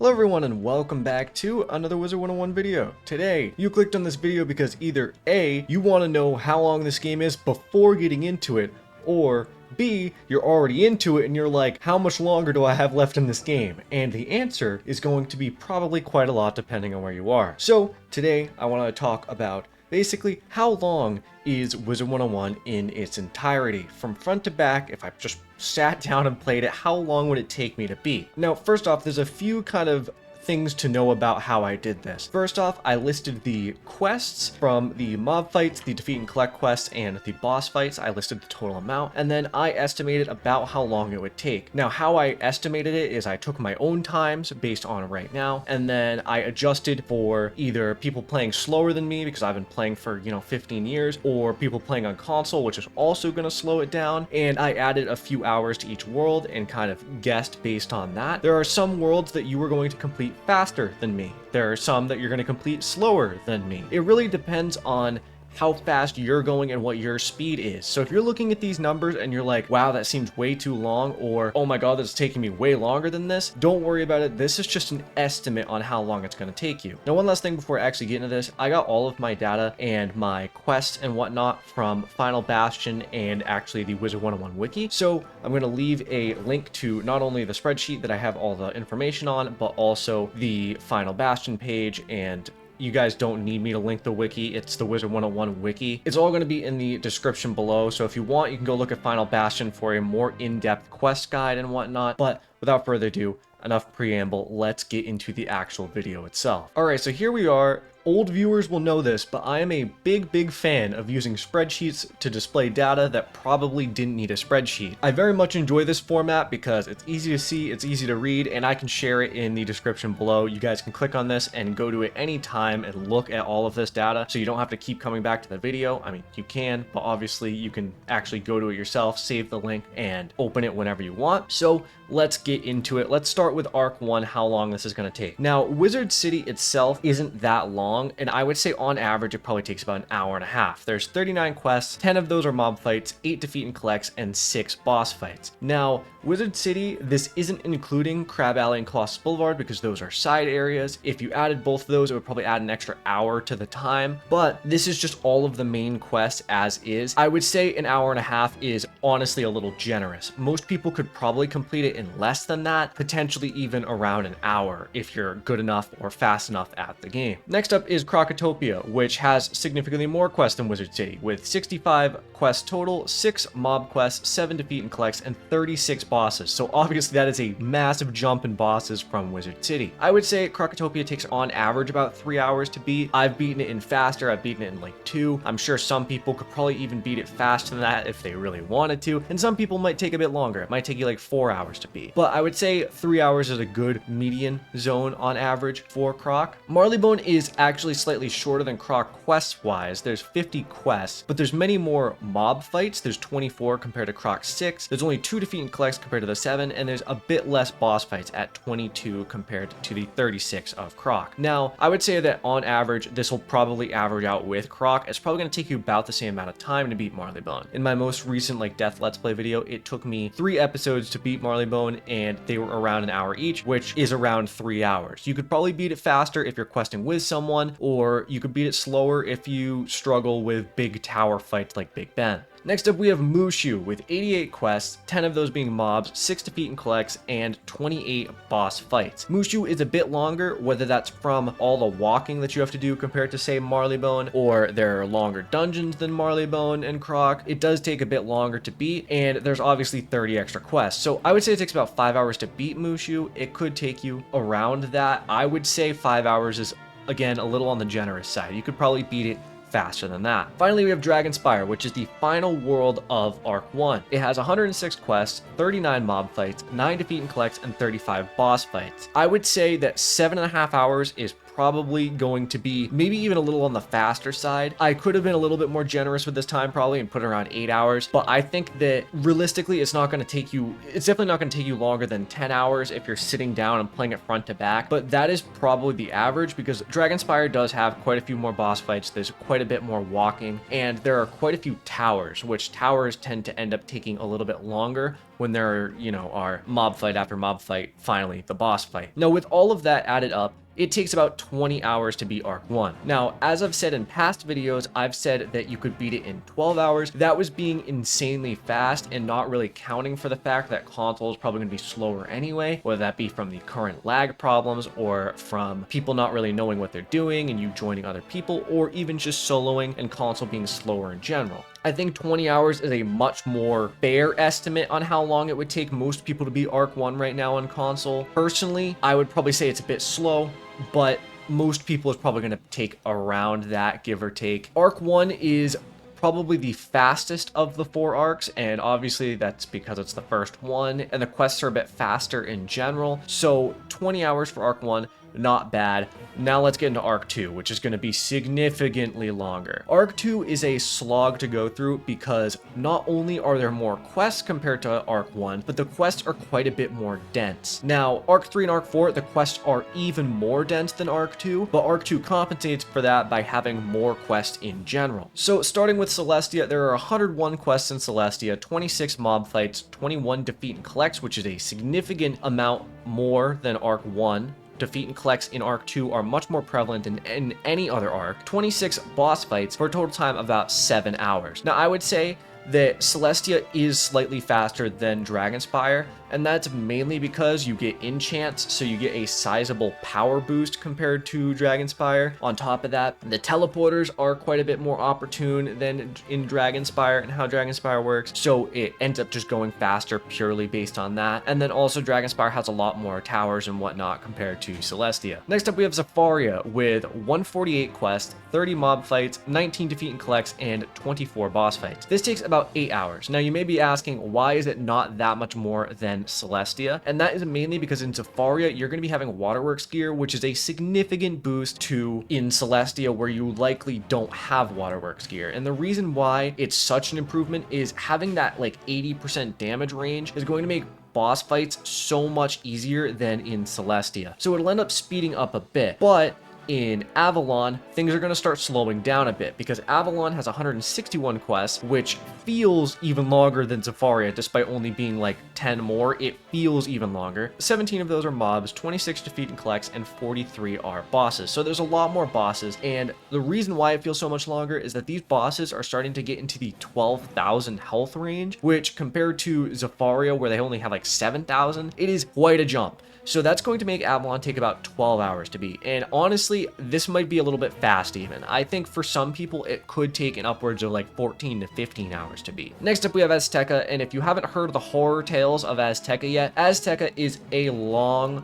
Hello everyone and welcome back to another Wizard101 video. Today, you clicked on this video because either A, you want to know how long this game is before getting into it, or B, you're already into it and you're like, how much longer do I have left in this game? And the answer is going to be probably quite a lot depending on where you are. So today, I want to talk about basically how long is Wizard101 in its entirety. From front to back, if I just sat down and played it, how long would it take me to beat? Now, first off, there's a few kind of things to know about how I did this. First off, I listed the quests from the mob fights, the defeat and collect quests, and the boss fights. I listed the total amount, and then I estimated about how long it would take. Now, how I estimated it is I took my own times based on right now, and then I adjusted for either people playing slower than me because I've been playing for, 15 years, or people playing on console, which is also going to slow it down, and I added a few hours to each world and kind of guessed based on that. There are some worlds that you are going to complete faster than me. There are some that you're going to complete slower than me. It really depends on how fast you're going and what your speed is. So if you're looking at these numbers and you're like, wow, that seems way too long, or oh my god, that's taking me way longer than this, don't worry about it. This is just an estimate on how long it's going to take you. Now, one last thing before I actually get into this, I got all of my data and my quests and whatnot from Final Bastion and actually the Wizard101 wiki. So I'm going to leave a link to not only the spreadsheet that I have all the information on, but also the Final Bastion page. And you guys don't need me to link the wiki. It's the Wizard101 wiki. It's all going to be in the description below. So if you want, you can go look at Final Bastion for a more in-depth quest guide and whatnot. But without further ado, enough preamble, let's get into the actual video itself. All right, so here we are. Old viewers will know this, but I am a big fan of using spreadsheets to display data that probably didn't need a spreadsheet. I very much enjoy this format because it's easy to see, it's easy to read, and I can share it in the description below. You guys can click on this and go to it anytime and look at all of this data, so you don't have to keep coming back to the video. I mean, you can, but obviously you can actually go to it yourself, save the link, and open it whenever you want. So let's get into it. Let's start with Arc 1, how long this is going to take. Now, Wizard City itself isn't that long, and I would say on average it probably takes about an hour and a half. There's 39 quests, 10 of those are mob fights, 8 defeat and collects, and 6 boss fights. Now, Wizard City, this isn't including Crab Alley and Colossus Boulevard because those are side areas. If you added both of those, it would probably add an extra hour to the time, but this is just all of the main quests as is. I would say an hour and a half is honestly a little generous. Most people could probably complete it in less than that, potentially even around an hour if you're good enough or fast enough at the game. Next up is Crocotopia, which has significantly more quests than Wizard City, with 65 quests total, 6 mob quests, 7 defeat and collects, and 36 bosses. So obviously that is a massive jump in bosses from Wizard City. I would say Crocotopia takes on average about 3 hours to beat. I've beaten it in faster, I've beaten it in like 2. I'm sure some people could probably even beat it faster than that if they really wanted to, and some people might take a bit longer. It might take you like 4 hours to beat. But I would say 3 hours is a good median zone on average for Croc. Marleybone is actually slightly shorter than Croc quest-wise. There's 50 quests, but there's many more mob fights. There's 24 compared to Croc 6. There's only 2 defeat and collects compared to the 7, and there's a bit less boss fights at 22 compared to the 36 of Croc. Now, I would say that on average, this will probably average out with Croc. It's probably going to take you about the same amount of time to beat Marleybone. In my most recent Death Let's Play video, it took me 3 episodes to beat Marleybone, and they were around an hour each, which is around 3 hours. You could probably beat it faster if you're questing with someone, or you could beat it slower if you struggle with big tower fights like Big Ben. Next up, we have Mushu with 88 quests, 10 of those being mobs, 6 defeat and collects, and 28 boss fights. Mushu is a bit longer, whether that's from all the walking that you have to do compared to, say, Marleybone, or there are longer dungeons than Marleybone and Croc. It does take a bit longer to beat, and there's obviously 30 extra quests. So I would say it takes about 5 hours to beat Mushu. It could take you around that. I would say 5 hours is, again, a little on the generous side. You could probably beat it faster than that. Finally, we have Dragonspire, which is the final world of Arc 1. It has 106 quests, 39 mob fights, 9 defeat and collects, and 35 boss fights. I would say that 7.5 hours is probably going to be maybe even a little on the faster side. I could have been a little bit more generous with this time probably and put it around 8 hours, but I think that realistically it's definitely not going to take you longer than 10 hours if you're sitting down and playing it front to back, but that is probably the average because Dragonspire does have quite a few more boss fights. There's quite a bit more walking, and there are quite a few towers, which towers tend to end up taking a little bit longer when there are mob fight after mob fight, finally the boss fight. Now, with all of that added up, it takes about 20 hours to beat Arc 1. Now, as I've said in past videos, I've said that you could beat it in 12 hours. That was being insanely fast and not really counting for the fact that console is probably going to be slower anyway, whether that be from the current lag problems or from people not really knowing what they're doing and you joining other people, or even just soloing and console being slower in general. I think 20 hours is a much more fair estimate on how long it would take most people to beat Arc 1 right now on console. Personally, I would probably say it's a bit slow, but most people is probably going to take around that, give or take. Arc 1 is probably the fastest of the 4 arcs, and obviously that's because it's the first one, and the quests are a bit faster in general. So 20 hours for Arc 1, not bad. Now let's get into Arc 2, which is going to be significantly longer. Arc 2 is a slog to go through because not only are there more quests compared to Arc 1, but the quests are quite a bit more dense. Now, Arc 3 and Arc 4, the quests are even more dense than Arc 2, but Arc 2 compensates for that by having more quests in general. So starting with Celestia, there are 101 quests in Celestia, 26 mob fights, 21 defeat and collects, which is a significant amount more than Arc 1. Defeat and collects in Arc 2 are much more prevalent than in any other arc. 26 boss fights for a total time of about 7 hours. Now, I would say that Celestia is slightly faster than Dragonspire, and that's mainly because you get enchants, so you get a sizable power boost compared to Dragonspire. On top of that, the teleporters are quite a bit more opportune than in Dragonspire and how Dragonspire works, so it ends up just going faster purely based on that. And then also Dragonspire has a lot more towers and whatnot compared to Celestia. Next up, we have Zafaria with 148 quests, 30 mob fights, 19 defeat and collects, and 24 boss fights. This takes about 8 hours. Now, you may be asking, why is it not that much more than Celestia? And that is mainly because in Zafaria, you're going to be having Waterworks gear, which is a significant boost to in Celestia, where you likely don't have Waterworks gear. And the reason why it's such an improvement is having that like 80% damage range is going to make boss fights so much easier than in Celestia. So it'll end up speeding up a bit, but in Avalon, things are going to start slowing down a bit because Avalon has 161 quests, which feels even longer than Zafaria, despite only being like 10 more. It feels even longer. 17 of those are mobs, 26 defeat and collects, and 43 are bosses. So there's a lot more bosses, and the reason why it feels so much longer is that these bosses are starting to get into the 12,000 health range, which compared to Zafaria, where they only have like 7,000, it is quite a jump. So that's going to make Avalon take about 12 hours to beat. And honestly, this might be a little bit fast even. I think for some people, it could take an upwards of like 14 to 15 hours to beat. Next up, we have Azteca. And if you haven't heard the horror tales of Azteca yet, Azteca is a long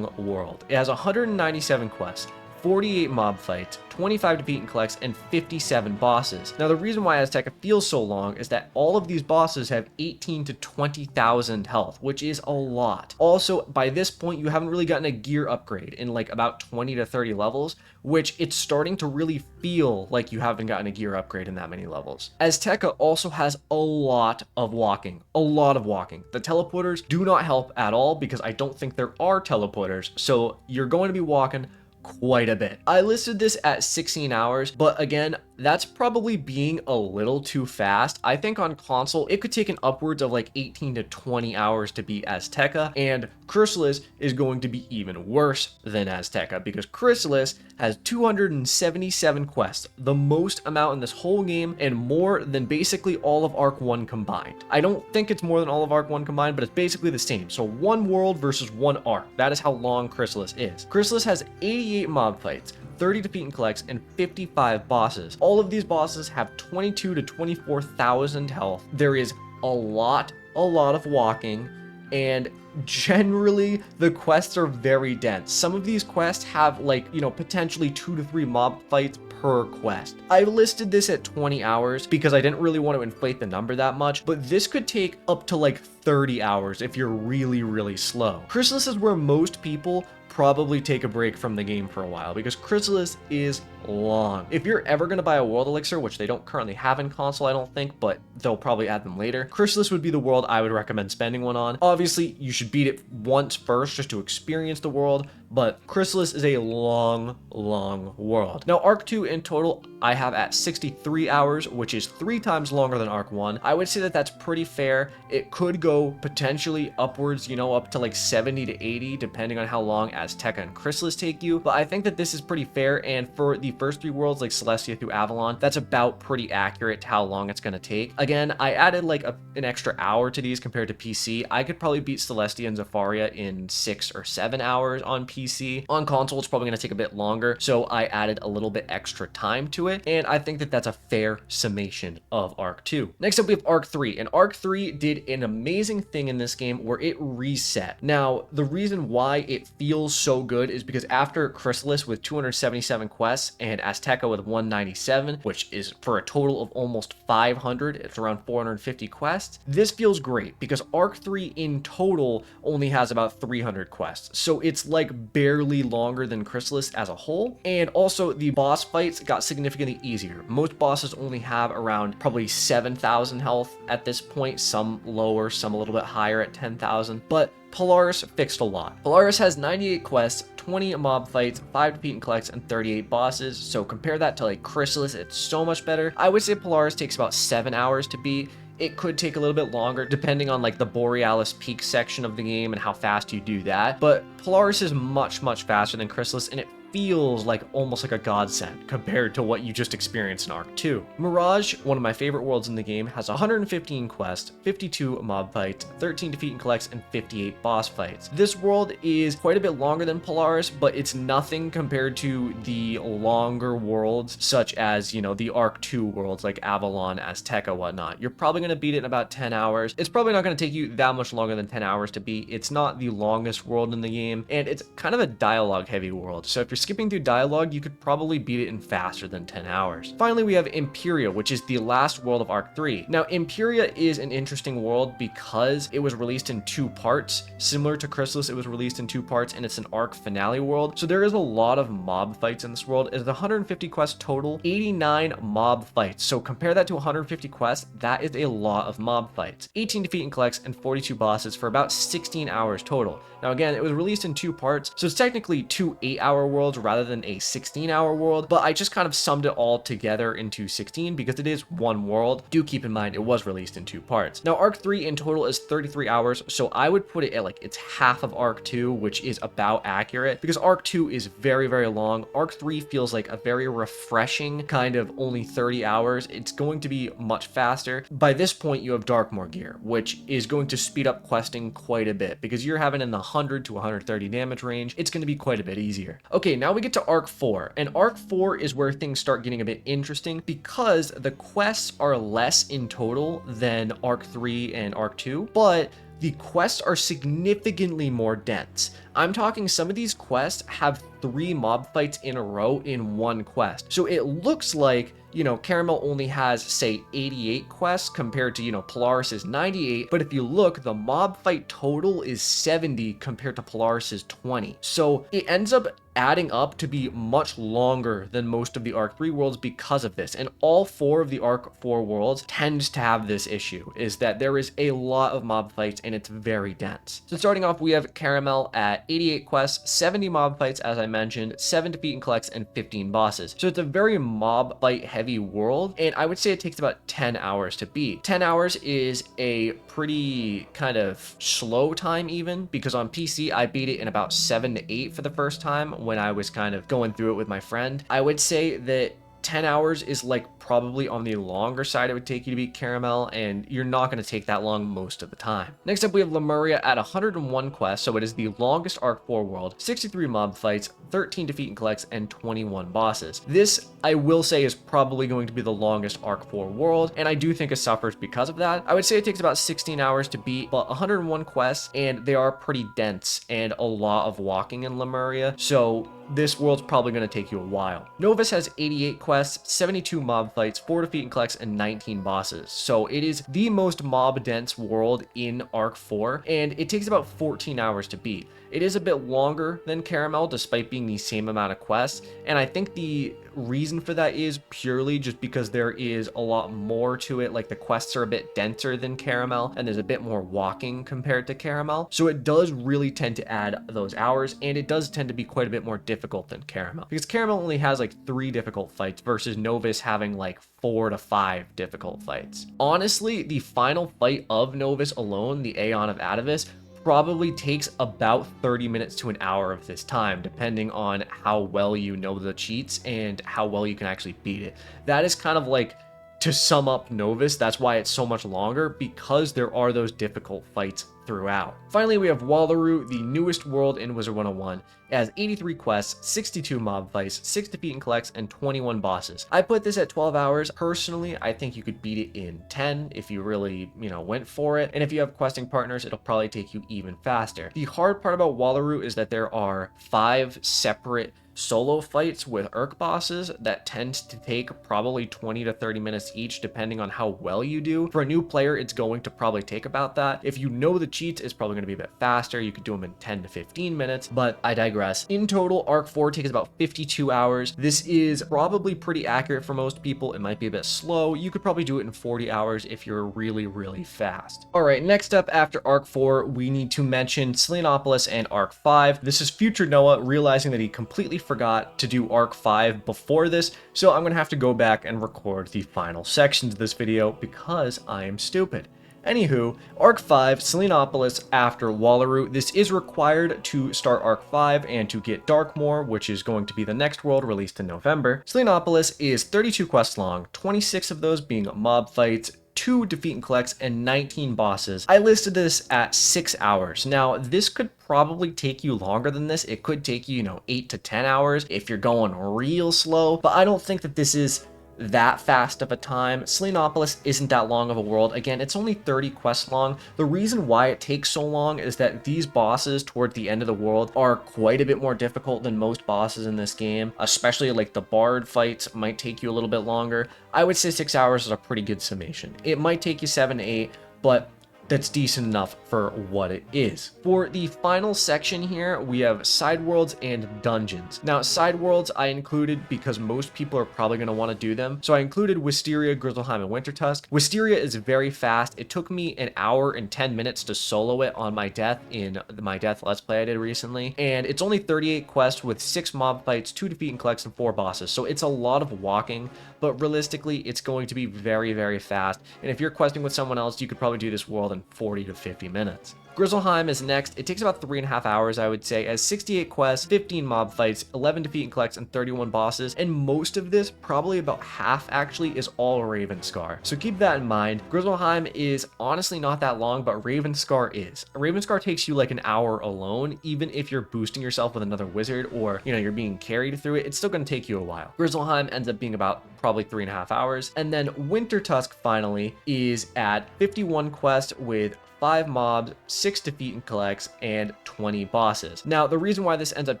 world. It has 197 quests, 48 mob fights, 25 defeat and collects, and 57 bosses. Now, the reason why Azteca feels so long is that all of these bosses have 18 to 20,000 health, which is a lot. Also, by this point, you haven't really gotten a gear upgrade in like about 20 to 30 levels, which it's starting to really feel like you haven't gotten a gear upgrade in that many levels. Azteca also has a lot of walking. The teleporters do not help at all because I don't think there are teleporters, so you're going to be walking quite a bit. I listed this at 16 hours, but again, that's probably being a little too fast. I think on console, it could take an upwards of like 18 to 20 hours to beat Azteca, and Chrysalis is going to be even worse than Azteca because Chrysalis has 277 quests, the most amount in this whole game and more than basically all of Arc 1 combined. I don't think it's more than all of Arc 1 combined, but it's basically the same. So one world versus one arc. That is how long Chrysalis is. Chrysalis has 88 mob fights, 30 defeat and collects, and 55 bosses. All of these bosses have 22 to 24,000 health. There is a lot of walking, and generally the quests are very dense. Some of these quests have like, potentially 2 to 3 mob fights per quest. I listed this at 20 hours because I didn't really want to inflate the number that much, but this could take up to like 30 hours if you're really, really slow. Chrysalis is where most people probably take a break from the game for a while because Chrysalis is long. If you're ever going to buy a world elixir, which they don't currently have in console, I don't think, but they'll probably add them later, Chrysalis would be the world I would recommend spending one on. Obviously, you should beat it once first just to experience the world, but Chrysalis is a long, long world. Now, Arc 2 in total, I have at 63 hours, which is 3 times longer than Arc 1. I would say that that's pretty fair. It could go potentially upwards, up to like 70 to 80, depending on how long Azteca and Chrysalis take you, but I think that this is pretty fair, and for the first 3 worlds, like Celestia through Avalon, that's about pretty accurate to how long it's going to take. Again, I added like an extra hour to these compared to PC. I could probably beat Celestia and Zafaria in 6 or 7 hours on PC. On console, it's probably going to take a bit longer, so I added a little bit extra time to it, and I think that that's a fair summation of Arc 2. Next up, we have Arc 3, and Arc 3 did an amazing thing in this game where it reset. Now, the reason why it feels so good is because after Chrysalis with 277 quests and Azteca with 197, which is for a total of almost 500, it's around 450 quests, this feels great because Arc 3 in total only has about 300 quests, so it's like barely longer than Chrysalis as a whole, and also the boss fights got significantly easier. Most bosses only have around probably 7,000 health at this point, some lower, some a little bit higher at 10,000, but Polaris fixed a lot. Polaris has 98 quests, 20 mob fights, 5 defeat and collects, and 38 bosses, so compare that to like Chrysalis, it's so much better. I would say Polaris takes about 7 hours to beat. It could take a little bit longer depending on like the Borealis Peak section of the game and how fast you do that, but Polaris is much, much faster than Chrysalis, and it feels like almost like a godsend compared to what you just experienced in Arc 2. Mirage, one of my favorite worlds in the game, has 115 quests, 52 mob fights, 13 defeat and collects, and 58 boss fights. This world is quite a bit longer than Polaris, but it's nothing compared to the longer worlds such as, the Arc 2 worlds like Avalon, Azteca, whatnot. You're probably going to beat it in about 10 hours. It's probably not going to take you that much longer than 10 hours to beat. It's not the longest world in the game, and it's kind of a dialogue heavy world, so if you're skipping through dialogue, you could probably beat it in faster than 10 hours. Finally, we have Imperia, which is the last world of Arc 3. Now, Imperia is an interesting world because it was released in 2 parts. Similar to Chrysalis, it was released in 2 parts, and it's an Arc finale world, so there is a lot of mob fights in this world. It's 150 quests total, 89 mob fights, so compare that to 150 quests, that is a lot of mob fights. 18 defeat and collects, and 42 bosses for about 16 hours total. Now again, it was released in 2 parts, so it's technically 2 8-hour worlds rather than a 16-hour world, but I just kind of summed it all together into 16 because it is one world. Do keep in mind it was released in 2 parts. Now Arc 3 in total is 33 hours, so I would put it at like it's half of Arc 2, which is about accurate because Arc 2 is very, very long. Arc 3 feels like a very refreshing kind of only 30 hours. It's going to be much faster. By this point, you have Darkmoor gear, which is going to speed up questing quite a bit because you're having in the 100 to 130 damage range. It's going to be quite a bit easier. Okay, now we get to Arc 4, and Arc 4 is where things start getting a bit interesting because the quests are less in total than Arc 3 and Arc 2, but the quests are significantly more dense. I'm talking some of these quests have 3 mob fights in a row in one quest. So it looks like, Caramel only has, say, 88 quests compared to, Polaris's 98. But if you look, the mob fight total is 70 compared to Polaris's 20. So it ends up adding up to be much longer than most of the Arc 3 worlds because of this. And all 4 of the Arc 4 worlds tends to have this issue, is that there is a lot of mob fights and it's very dense. So starting off, we have Caramel at 88 quests, 70 mob fights, as I mentioned, 7 defeat and collects, and 15 bosses. So it's a very mob fight heavy world, and I would say it takes about 10 hours to beat. 10 hours is a pretty kind of slow time even, because on PC, I beat it in about 7 to 8 for the first time when I was kind of going through it with my friend. I would say that 10 hours is like probably on the longer side it would take you to beat Caramel, and you're not going to take that long most of the time. Next up, we have Lemuria at 101 quests, so it is the longest Arc 4 world, 63 mob fights, 13 defeat and collects, and 21 bosses. This, I will say, is probably going to be the longest Arc 4 world, and I do think it suffers because of that. I would say it takes about 16 hours to beat, but 101 quests, and they are pretty dense and a lot of walking in Lemuria, so this world's probably going to take you a while. Novus has 88 quests, 72 mob fights, 4 defeat and collects, and 19 bosses. So it is the most mob dense world in Arc 4, and it takes about 14 hours to beat. It is a bit longer than Caramel despite being the same amount of quests, and I think the reason for that is purely just because there is a lot more to it. Like, the quests are a bit denser than Caramel, and there's a bit more walking compared to Caramel, so it does really tend to add those hours, and it does tend to be quite a bit more difficult than Caramel, because Caramel only has like 3 difficult fights versus Novus having like 4 to 5 difficult fights. Honestly, the final fight of Novus alone, the Aeon of Atavis, probably takes about 30 minutes to an hour of this time, depending on how well you know the cheats and how well you can actually beat it. That is kind of like, to sum up Novus, that's why it's so much longer, because there are those difficult fights throughout. Finally, we have Wallaroo, the newest world in Wizard101. It has 83 quests, 62 mob fights, 6 defeat and collects, and 21 bosses. I put this at 12 hours. Personally, I think you could beat it in 10 if you really, went for it. And if you have questing partners, it'll probably take you even faster. The hard part about Wallaroo is that there are 5 separate solo fights with Urk bosses that tend to take probably 20 to 30 minutes each, depending on how well you do. For a new player, it's going to probably take about that. If you know the cheats, it's probably going to be a bit faster. You could do them in 10 to 15 minutes, but I digress. In total, Arc 4 takes about 52 hours. This is probably pretty accurate for most people. It might be a bit slow. You could probably do it in 40 hours if you're really, really fast. All right, next up after Arc 4, we need to mention Selenopolis and Arc 5. This is future Noah realizing that he completely forgot to do Arc 5 before this, so I'm gonna have to go back and record the final sections of this video because I am stupid. Anywho, Arc 5, Selenopolis after Wallaroo. This is required to start Arc 5 and to get Darkmoor, which is going to be the next world released in November. Selenopolis is 32 quests long, 26 of those being mob fights, 2 defeat and collects, and 19 bosses. I listed this at 6 hours. Now, this could probably take you longer than this. It could take you, 8 to 10 hours if you're going real slow, but I don't think that this is that fast of a time. Selenopolis isn't that long of a world. Again, it's only 30 quests long. The reason why it takes so long is that these bosses toward the end of the world are quite a bit more difficult than most bosses in this game, especially like the bard fights might take you a little bit longer. I would say 6 hours is a pretty good summation. It might take you 7 to 8, but that's decent enough for what it is. For the final section here, we have side worlds and dungeons. Now, side worlds I included because most people are probably going to want to do them. So I included Wisteria, Grizzleheim, and Wintertusk. Wisteria is very fast. It took me an hour and 10 minutes to solo it on my death in my death Let's Play I did recently. And it's only 38 quests with 6 mob fights, 2 defeat and collects, and 4 bosses. So it's a lot of walking, but realistically, it's going to be very, very fast. And if you're questing with someone else, you could probably do this world in 40 to 50 minutes. Grizzleheim is next. It takes about 3.5 hours, I would say, as 68 quests, 15 mob fights, 11 defeat and collects, and 31 bosses. And most of this, probably about half actually, is all Ravenscar. So keep that in mind. Grizzleheim is honestly not that long, but Ravenscar is. Ravenscar takes you like an hour alone. Even if you're boosting yourself with another wizard or, you're being carried through it, it's still going to take you a while. Grizzleheim ends up being about probably 3.5 hours. And then Wintertusk finally is at 51 quests with 5 mobs, 6 defeat and collects, and 20 bosses. Now, the reason why this ends up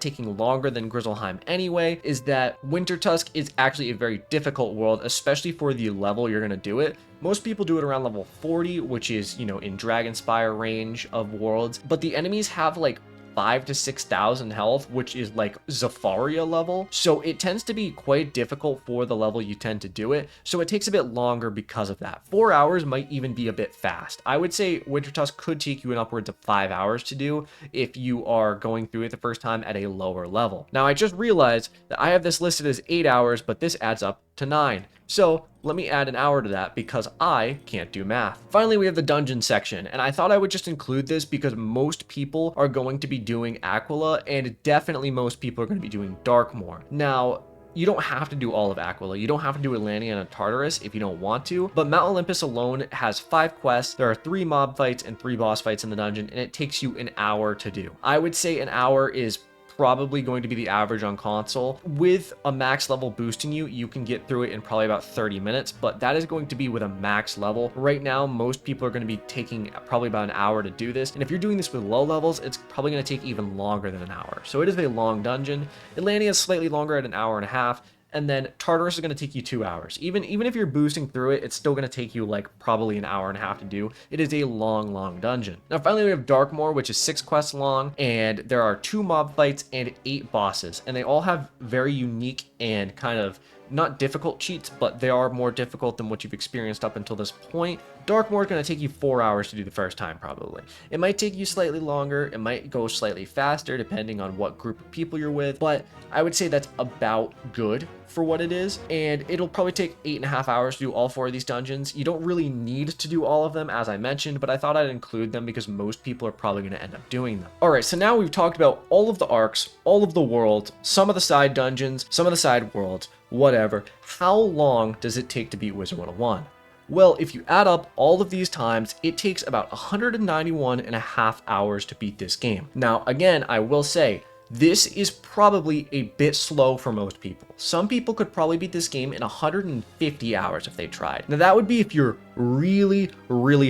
taking longer than Grizzleheim anyway is that Wintertusk is actually a very difficult world, especially for the level you're going to do it. Most people do it around level 40, which is, in Dragonspire range of worlds, but the enemies have like 5,000 to 6,000 health, which is like Zafaria level. So it tends to be quite difficult for the level you tend to do it. So it takes a bit longer because of that. 4 hours might even be a bit fast. I would say Wintertusk could take you in upwards of 5 hours to do if you are going through it the first time at a lower level. Now, I just realized that I have this listed as 8 hours, but this adds up to 9. So let me add an hour to that because I can't do math. Finally, we have the dungeon section, and I thought I would just include this because most people are going to be doing Aquila, and definitely most people are going to be doing Darkmoor. Now, you don't have to do all of Aquila. You don't have to do Atlantia and Tartarus if you don't want to, but Mount Olympus alone has 5 quests. There are 3 mob fights and 3 boss fights in the dungeon, and it takes you an hour to do. I would say an hour is probably going to be the average on console. With a max level boosting you, you can get through it in probably about 30 minutes, but that is going to be with a max level. Right now, most people are going to be taking probably about an hour to do this, and if you're doing this with low levels, it's probably going to take even longer than an hour. So it is a long dungeon. Atlantia is slightly longer at an hour and a half, and then Tartarus is going to take you 2 hours. Even if you're boosting through it, it's still going to take you like probably an hour and a half to do. It is a long dungeon. Now finally we have Darkmoor, which is 6 quests long, and there are 2 mob fights and 8 bosses, and they all have very unique and kind of not difficult cheats, but they are more difficult than what you've experienced up until this point. Darkmoor is going to take you 4 hours to do the first time, probably. It might take you slightly longer, it might go slightly faster depending on what group of people you're with, but I would say that's about good for what it is, and it'll probably take 8.5 hours to do all 4 of these dungeons. You don't really need to do all of them, as I mentioned, but I thought I'd include them because most people are probably going to end up doing them. Alright, so now we've talked about all of the arcs, all of the world, some of the side dungeons, some of the side worlds, whatever. How long does it take to beat Wizard 101? Well, if you add up all of these times, it takes about 191.5 hours to beat this game. Now, again, I will say, this is probably a bit slow for most people. Some people could probably beat this game in 150 hours if they tried. Now that would be if you're really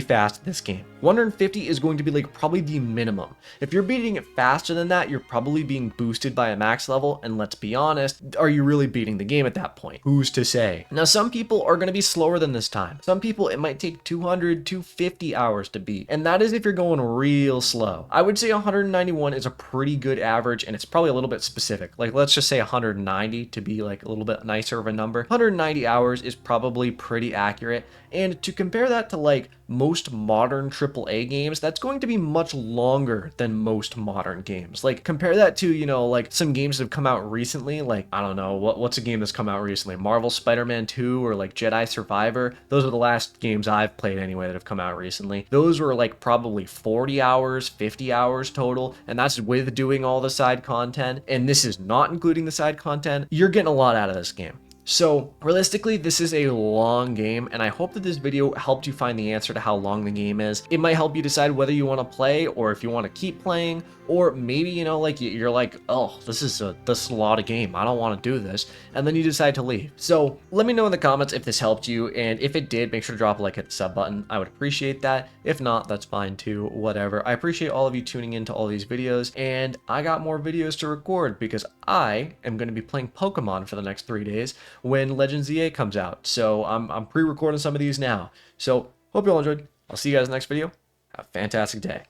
fast at this game. 150 is going to be like probably the minimum. If you're beating it faster than that, you're probably being boosted by a max level, and let's be honest, are you really beating the game at that point? Who's to say? Now some people are going to be slower than this time. Some people it might take 200, 250 hours to beat, and that is if you're going real slow. I would say 191 is a pretty good average, and it's probably a little bit specific. Like let's just say 190 to be like a little bit nicer of a number. 190 hours is probably pretty accurate, and to compare that to like most modern AAA games, that's going to be much longer than most modern games. Like compare that to, you know, like some games that have come out recently, like I don't know, what's a game that's come out recently? Marvel Spider-Man 2 or like Jedi Survivor. Those are the last games I've played anyway that have come out recently. Those were like probably 40 hours, 50 hours total, and that's with doing all the side content, and this is not including the side content. You're getting a lot out of this game. So realistically, this is a long game, and I hope that this video helped you find the answer to how long the game is. It might help you decide whether you want to play or if you want to keep playing, or maybe, you know, like you're like, oh, this is a lot of game, I don't want to do this, and then you decide to leave. So let me know in the comments if this helped you, and if it did, make sure to drop a like, hit the sub button. I would appreciate that. If not, that's fine too, whatever. I appreciate all of you tuning into all these videos, and I got more videos to record because I am going to be playing Pokemon for the next 3 days when Legends EA comes out. So I'm pre-recording some of these now. So hope you all enjoyed. I'll see you guys in the next video. Have a fantastic day.